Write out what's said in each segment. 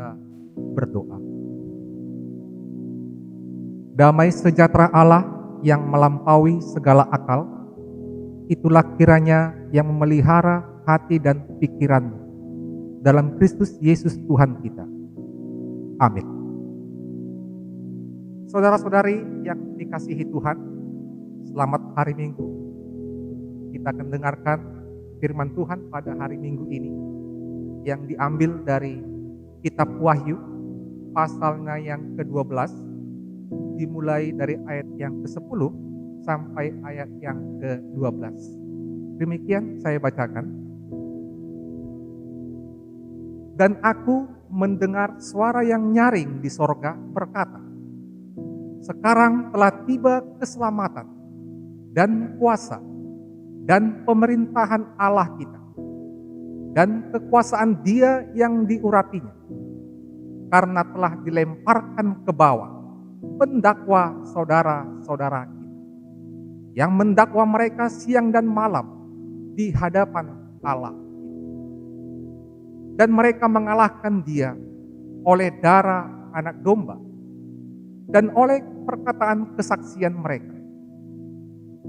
kita berdoa. Damai sejahtera Allah yang melampaui segala akal, itulah kiranya yang memelihara hati dan pikiranmu dalam Kristus Yesus Tuhan kita. Amin. Saudara-saudari yang dikasihi Tuhan, selamat hari Minggu. Kita akan dengarkan firman Tuhan pada hari Minggu ini yang diambil dari kitab Wahyu pasalnya yang ke-12, dimulai dari ayat yang ke-10 sampai ayat yang ke-12. Demikian saya bacakan. Dan aku mendengar suara yang nyaring di sorga berkata, sekarang telah tiba keselamatan dan kuasa dan pemerintahan Allah kita dan kekuasaan Dia yang diurapinya, karena telah dilemparkan ke bawah pendakwa saudara-saudara kita yang mendakwa mereka siang dan malam di hadapan Allah. Dan mereka mengalahkan Dia oleh darah anak domba dan oleh perkataan kesaksian mereka,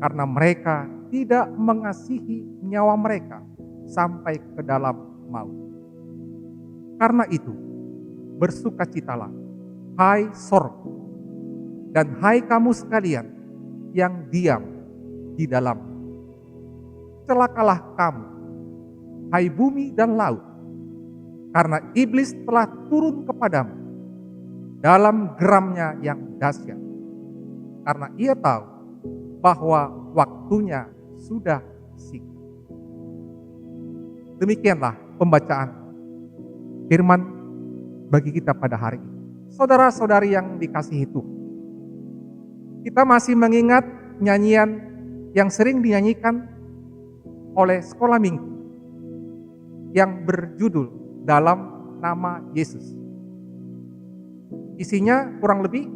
karena mereka tidak mengasihi nyawa mereka sampai ke dalam maut. Karena itu, bersukacitalah, hai sorga, dan hai kamu sekalian yang diam di dalam. Celakalah kamu, hai bumi dan laut, karena iblis telah turun kepadamu dalam geramnya yang dahsyat, karena ia tahu bahwa waktunya sudah singkat. Demikianlah pembacaan firman bagi kita pada hari ini. Saudara-saudari yang dikasihi Tuhan, kita masih mengingat nyanyian yang sering dinyanyikan oleh sekolah minggu yang berjudul Dalam Nama Yesus. Isinya kurang lebih,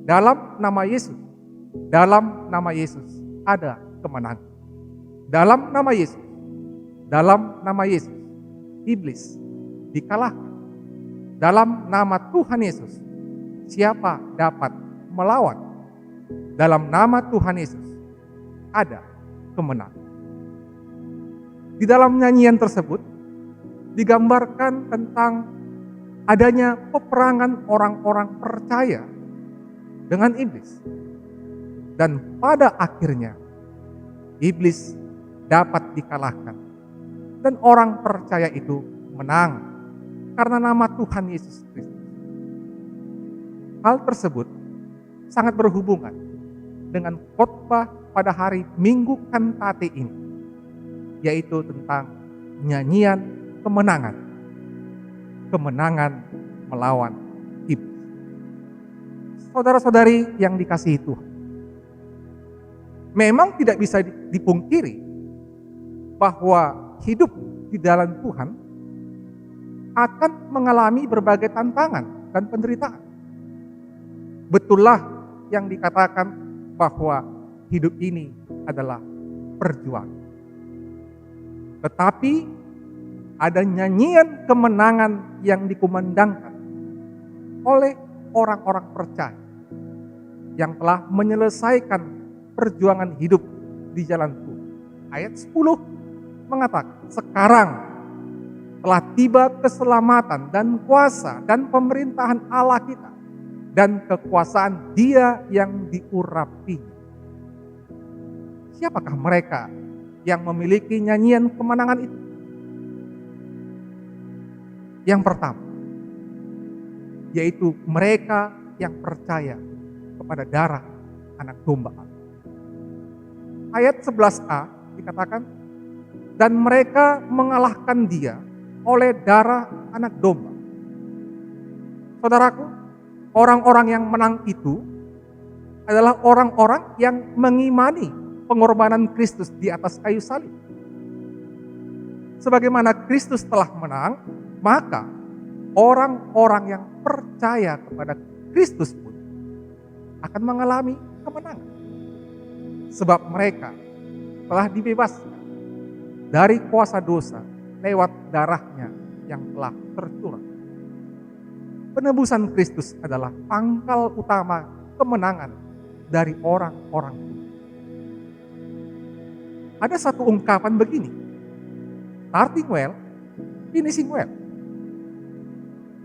dalam nama Yesus, dalam nama Yesus ada kemenangan. Dalam nama Yesus, dalam nama Yesus, iblis dikalahkan. Dalam nama Tuhan Yesus, siapa dapat melawan? Dalam nama Tuhan Yesus ada kemenangan. Di dalam nyanyian tersebut digambarkan tentang adanya peperangan orang-orang percaya dengan iblis. Dan pada akhirnya iblis dapat dikalahkan dan orang percaya itu menang karena nama Tuhan Yesus Kristus. Hal tersebut sangat berhubungan dengan khotbah pada hari Minggu Kantate ini, yaitu tentang nyanyian kemenangan. Kemenangan melawan iblis. Saudara-saudari yang dikasihi Tuhan, memang tidak bisa dipungkiri bahwa hidup di dalam Tuhan akan mengalami berbagai tantangan dan penderitaan. Betullah yang dikatakan bahwa hidup ini adalah perjuangan. Tetapi ada nyanyian kemenangan yang dikumandangkan oleh orang-orang percaya yang telah menyelesaikan perjuangan hidup di jalan Tuhan. Ayat 10 mengatakan, sekarang telah tiba keselamatan dan kuasa dan pemerintahan Allah kita dan kekuasaan Dia yang diurapinya. Siapakah mereka yang memiliki nyanyian kemenangan itu? Yang pertama, yaitu mereka yang percaya kepada darah anak domba Allah. Ayat 11a dikatakan, dan mereka mengalahkan Dia oleh darah anak domba. Saudaraku, orang-orang yang menang itu adalah orang-orang yang mengimani pengorbanan Kristus di atas kayu salib. Sebagaimana Kristus telah menang, maka orang-orang yang percaya kepada Kristus pun akan mengalami kemenangan. Sebab mereka telah dibebaskan dari kuasa dosa lewat darahnya yang telah tercurah. Penebusan Kristus adalah pangkal utama kemenangan dari orang-orang tua. Ada satu ungkapan begini, starting well, finishing well.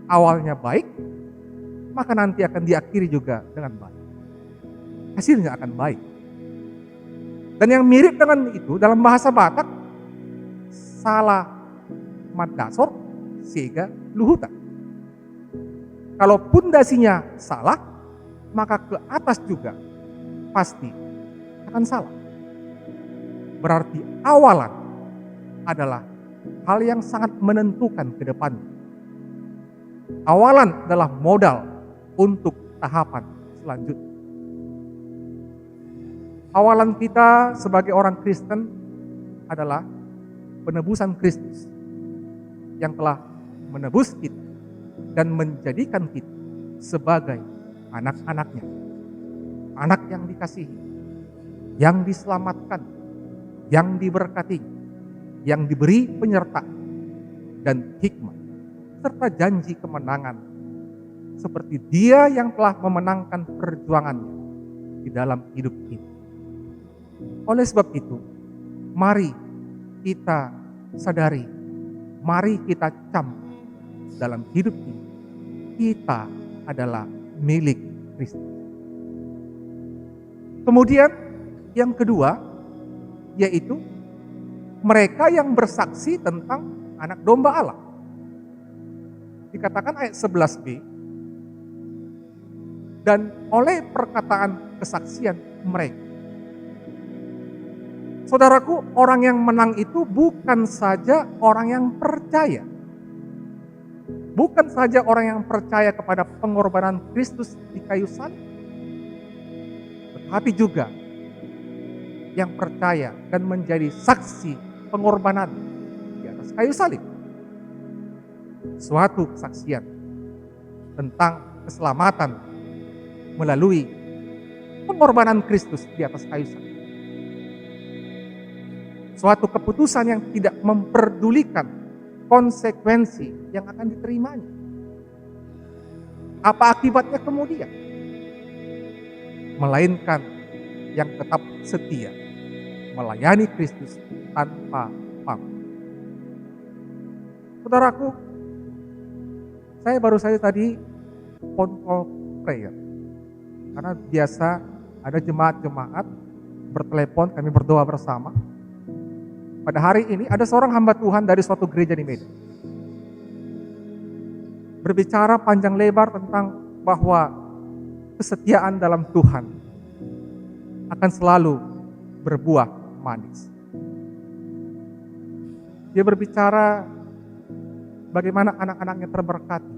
Awalnya baik, maka nanti akan diakhiri juga dengan baik. Hasilnya akan baik. Dan yang mirip dengan itu dalam bahasa Batak, salah madasor sehingga luhutan. Kalau pondasinya salah, maka ke atas juga pasti akan salah. Berarti awalan adalah hal yang sangat menentukan ke depan. Awalan adalah modal untuk tahapan selanjutnya. Awalan kita sebagai orang Kristen adalah penebusan Kristus yang telah menebus kita dan menjadikan kita sebagai anak-anaknya. Anak yang dikasihi, yang diselamatkan, yang diberkati, yang diberi penyertaan dan hikmat, serta janji kemenangan, seperti Dia yang telah memenangkan perjuangannya di dalam hidup ini. Oleh sebab itu, mari kita sadari, mari kita camkan dalam hidup ini, kita adalah milik Kristus. Kemudian yang kedua, yaitu mereka yang bersaksi tentang anak domba Allah. Dikatakan ayat 11b, dan oleh perkataan kesaksian mereka. Saudaraku, orang yang menang itu bukan saja orang yang percaya. Bukan saja orang yang percaya kepada pengorbanan Kristus di kayu salib. Tetapi juga yang percaya dan menjadi saksi pengorbanan di atas kayu salib. Suatu kesaksian tentang keselamatan melalui pengorbanan Kristus di atas kayu salib. Suatu keputusan yang tidak memperdulikan konsekuensi yang akan diterimanya. Apa akibatnya kemudian? Melainkan yang tetap setia melayani Kristus tanpa pamrih. Saudaraku, saya baru saja tadi phone call prayer. Karena biasa ada jemaat-jemaat bertelepon, kami berdoa bersama. Pada hari ini ada seorang hamba Tuhan dari suatu gereja di Medan. Berbicara panjang lebar tentang bahwa kesetiaan dalam Tuhan akan selalu berbuah manis. Dia berbicara bagaimana anak-anaknya terberkati.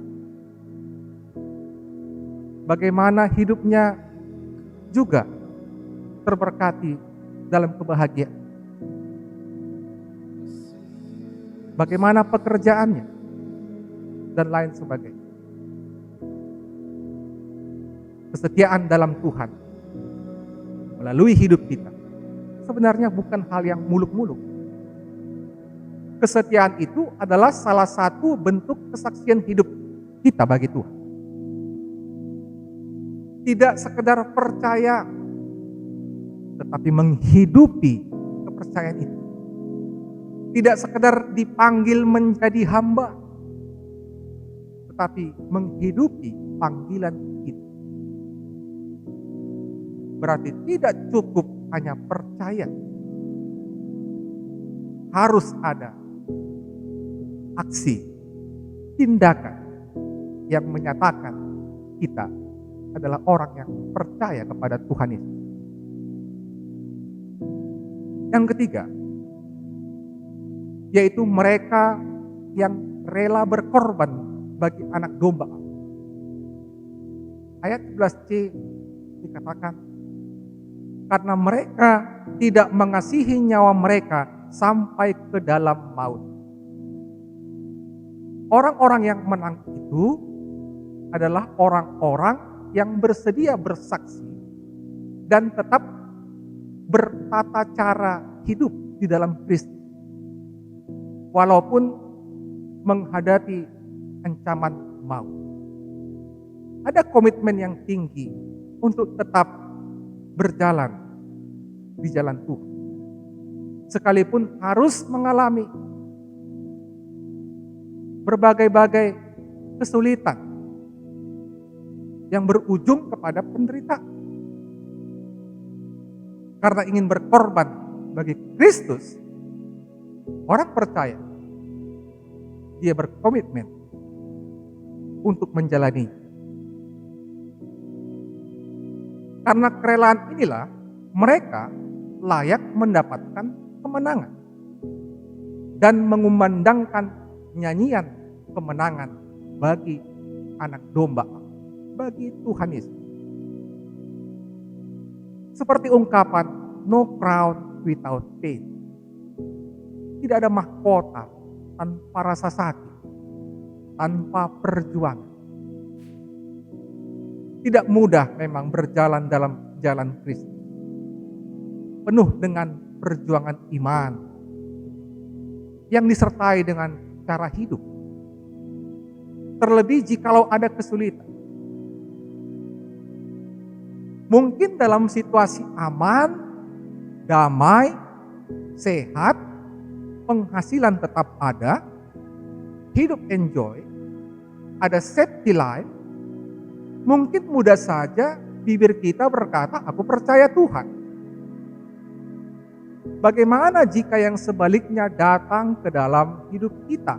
Bagaimana hidupnya juga terberkati dalam kebahagiaan. Bagaimana pekerjaannya dan lain sebagainya. Kesetiaan dalam Tuhan melalui hidup kita sebenarnya bukan hal yang muluk-muluk. Kesetiaan itu adalah salah satu bentuk kesaksian hidup kita bagi Tuhan. Tidak sekedar percaya, tetapi menghidupi kepercayaan itu. Tidak sekedar dipanggil menjadi hamba, tetapi menghidupi panggilan itu. Berarti tidak cukup hanya percaya. Harus ada aksi, tindakan yang menyatakan kita adalah orang yang percaya kepada Tuhan Yesus. Yang ketiga, yaitu mereka yang rela berkorban bagi anak domba. Ayat 11c dikatakan, karena mereka tidak mengasihi nyawa mereka sampai ke dalam maut. Orang-orang yang menang itu adalah orang-orang yang bersedia bersaksi dan tetap bertata cara hidup di dalam Kristus. Walaupun menghadapi ancaman maut. Ada komitmen yang tinggi untuk tetap berjalan di jalan Tuhan. Sekalipun harus mengalami berbagai-bagai kesulitan yang berujung kepada penderitaan. Karena ingin berkorban bagi Kristus, orang percaya dia berkomitmen untuk menjalani. Karena kerelaan inilah mereka layak mendapatkan kemenangan dan mengumandangkan nyanyian kemenangan bagi anak domba, bagi Tuhan Yesus. Seperti ungkapan no crown without pain. Tidak ada mahkota tanpa rasa sakit, tanpa perjuangan. Tidak mudah memang berjalan dalam jalan Kristus. Penuh dengan perjuangan iman yang disertai dengan cara hidup. Terlebih jikalau ada kesulitan. Mungkin dalam situasi aman, damai, sehat, penghasilan tetap ada, hidup enjoy, ada safety life, mungkin mudah saja bibir kita berkata, aku percaya Tuhan. Bagaimana jika yang sebaliknya datang ke dalam hidup kita?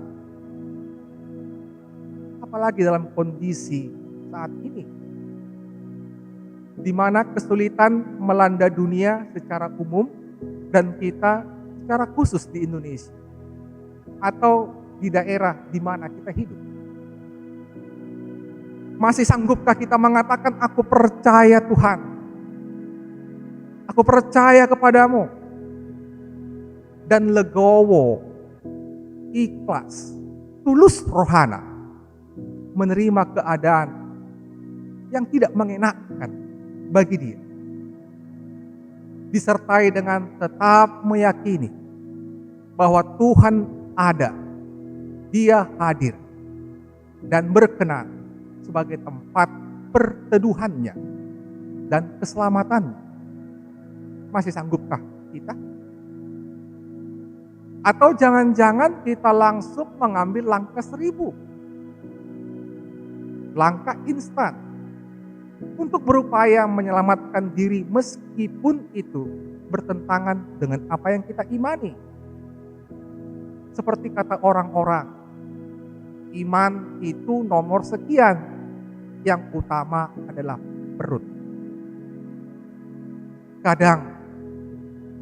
Apalagi dalam kondisi saat ini, di mana kesulitan melanda dunia secara umum dan kita secara khusus di Indonesia atau di daerah di mana kita hidup. Masih sanggupkah kita mengatakan aku percaya Tuhan, aku percaya kepadamu, dan legowo, ikhlas, tulus rohana menerima keadaan yang tidak mengenakkan bagi dia, disertai dengan tetap meyakini bahwa Tuhan ada, Dia hadir dan berkenan sebagai tempat perteduhannya dan keselamatannya. Masih sanggupkah kita? Atau jangan-jangan kita langsung mengambil langkah 1000, langkah instan untuk berupaya menyelamatkan diri meskipun itu bertentangan dengan apa yang kita imani. Seperti kata orang-orang, iman itu nomor sekian, yang utama adalah perut. Kadang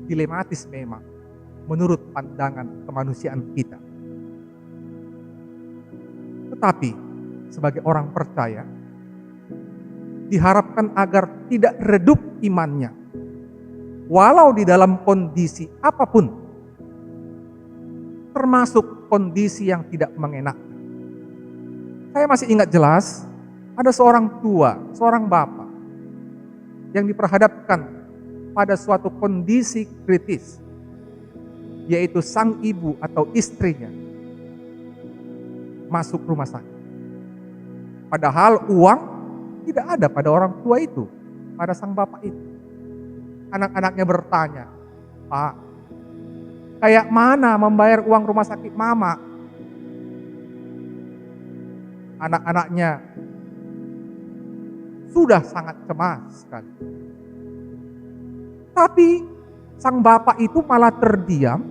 dilematis memang menurut pandangan kemanusiaan kita. Tetapi sebagai orang percaya, diharapkan agar tidak redup imannya, walau di dalam kondisi apapun, termasuk kondisi yang tidak mengenakan. Saya masih ingat jelas, ada seorang tua, seorang bapak, yang diperhadapkan pada suatu kondisi kritis, yaitu sang ibu atau istrinya masuk rumah sakit. Padahal uang tidak ada pada orang tua itu, pada sang bapak itu. Anak-anaknya bertanya, Pak, kayak mana membayar uang rumah sakit mama? Anak-anaknya sudah sangat cemas sekali. Tapi sang bapak itu malah terdiam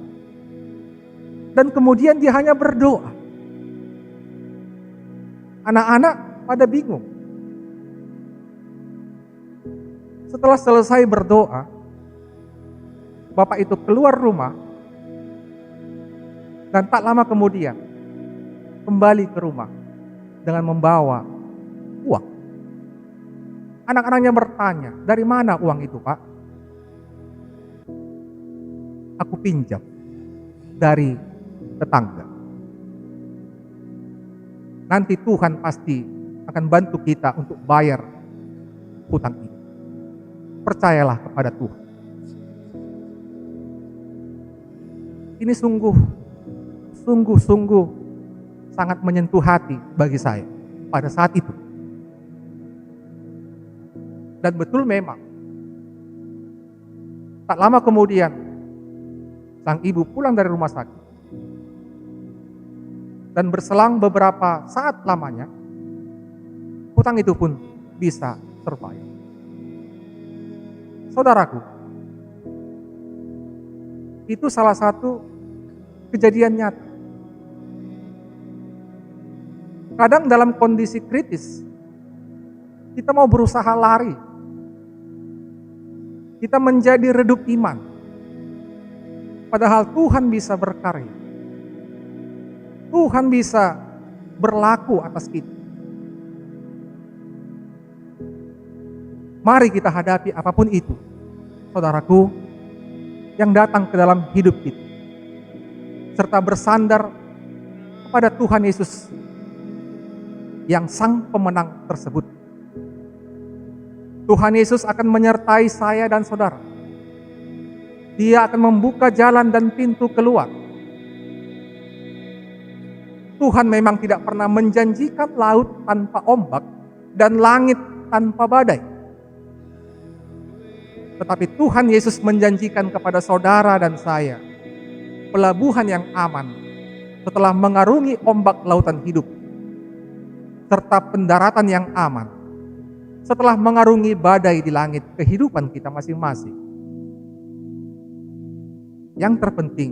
dan kemudian dia hanya berdoa. Anak-anak pada bingung. Setelah selesai berdoa, bapak itu keluar rumah dan tak lama kemudian kembali ke rumah dengan membawa uang. Anak-anaknya bertanya, dari mana uang itu, Pak? Aku pinjam dari tetangga. Nanti Tuhan pasti akan bantu kita untuk bayar hutang ini. Percayalah kepada Tuhan. Ini sungguh sangat menyentuh hati bagi saya pada saat itu. Dan betul memang, tak lama kemudian sang ibu pulang dari rumah sakit. Dan berselang beberapa saat lamanya, hutang itu pun bisa terbayar. Saudaraku, itu salah satu kejadian nyata. Kadang dalam kondisi kritis, kita mau berusaha lari. Kita menjadi redup iman. Padahal Tuhan bisa berkarya. Tuhan bisa berlaku atas kita. Mari kita hadapi apapun itu, saudaraku, yang datang ke dalam hidup kita. Serta bersandar kepada Tuhan Yesus yang sang pemenang tersebut. Tuhan Yesus akan menyertai saya dan saudara. Dia akan membuka jalan dan pintu keluar. Tuhan memang tidak pernah menjanjikan laut tanpa ombak dan langit tanpa badai. Tetapi Tuhan Yesus menjanjikan kepada saudara dan saya pelabuhan yang aman setelah mengarungi ombak lautan hidup, serta pendaratan yang aman setelah mengarungi badai di langit kehidupan kita masing-masing. Yang terpenting,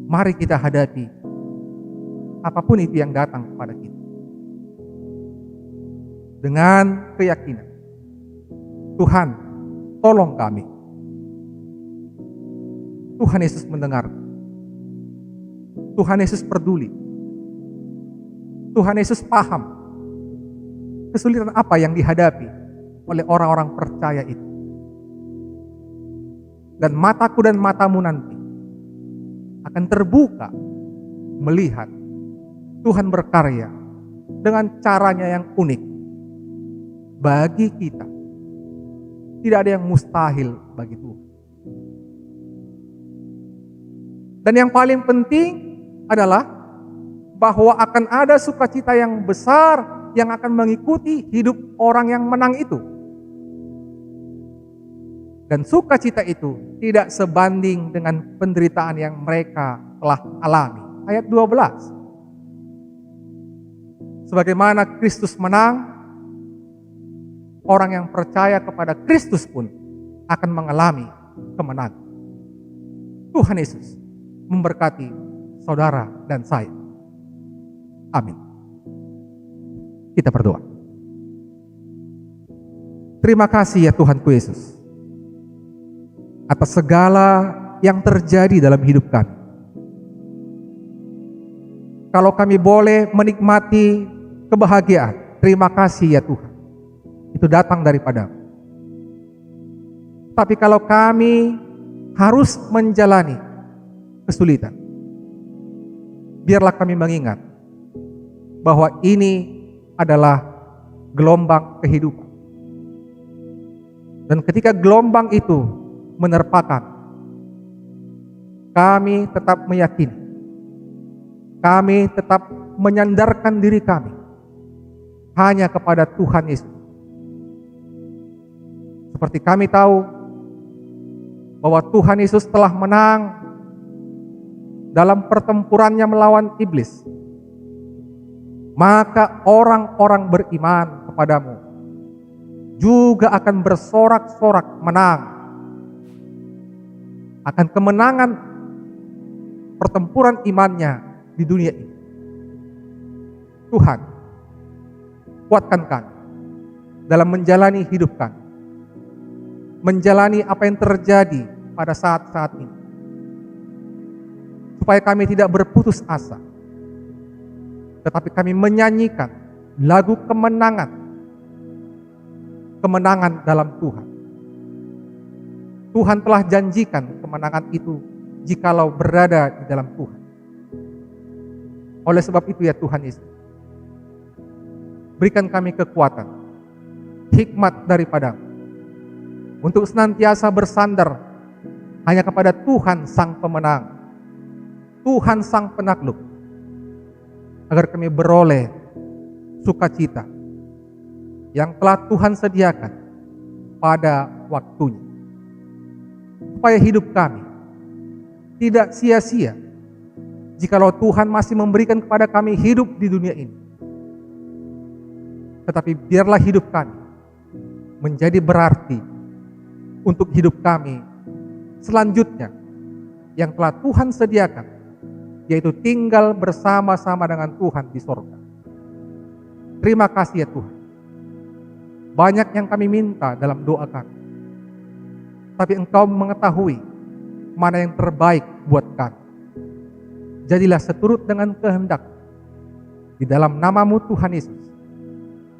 mari kita hadapi apapun itu yang datang kepada kita dengan keyakinan, Tuhan, tolong kami. Tuhan Yesus mendengar. Tuhan Yesus peduli. Tuhan Yesus paham kesulitan apa yang dihadapi oleh orang-orang percaya itu. Dan mataku dan matamu nanti akan terbuka melihat Tuhan berkarya dengan caranya yang unik. Bagi kita, tidak ada yang mustahil bagi Tuhan. Dan yang paling penting adalah bahwa akan ada sukacita yang besar yang akan mengikuti hidup orang yang menang itu. Dan sukacita itu tidak sebanding dengan penderitaan yang mereka telah alami. Ayat 12. Sebagaimana Kristus menang, orang yang percaya kepada Kristus pun akan mengalami kemenangan. Tuhan Yesus memberkati saudara dan saya. Amin. Kita berdoa. Terima kasih ya Tuhanku Yesus, atas segala yang terjadi dalam hidup kami. Kalau kami boleh menikmati kebahagiaan, terima kasih ya Tuhan. Itu datang daripada-Mu. Tapi kalau kami harus menjalani kesulitan, biarlah kami mengingat bahwa ini adalah gelombang kehidupan. Dan ketika gelombang itu menerpakan, kami tetap meyakini, kami tetap menyandarkan diri kami hanya kepada Tuhan Yesus. Seperti kami tahu bahwa Tuhan Yesus telah menang dalam pertempurannya melawan iblis, maka orang-orang beriman kepadamu juga akan bersorak-sorak menang akan kemenangan pertempuran imannya di dunia ini. Tuhan, kuatkan kami dalam menjalani hidup kami, menjalani apa yang terjadi pada saat-saat ini, supaya kami tidak berputus asa, tetapi kami menyanyikan lagu kemenangan, kemenangan dalam Tuhan. Tuhan telah janjikan kemenangan itu jikalau berada di dalam Tuhan. Oleh sebab itu ya Tuhan Yesus, berikan kami kekuatan, hikmat daripada-Mu, untuk senantiasa bersandar hanya kepada Tuhan Sang Pemenang, Tuhan Sang Penakluk, agar kami beroleh sukacita, yang telah Tuhan sediakan pada waktunya. Supaya hidup kami tidak sia-sia jikalau Tuhan masih memberikan kepada kami hidup di dunia ini. Tetapi biarlah hidup kami menjadi berarti untuk hidup kami selanjutnya yang telah Tuhan sediakan, yaitu tinggal bersama-sama dengan Tuhan di sorga. Terima kasih ya Tuhan. Banyak yang kami minta dalam doa kami, tapi Engkau mengetahui mana yang terbaik buat kami. Jadilah seturut dengan kehendak. Di dalam nama-Mu Tuhan Yesus,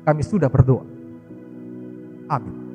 kami sudah berdoa. Amin.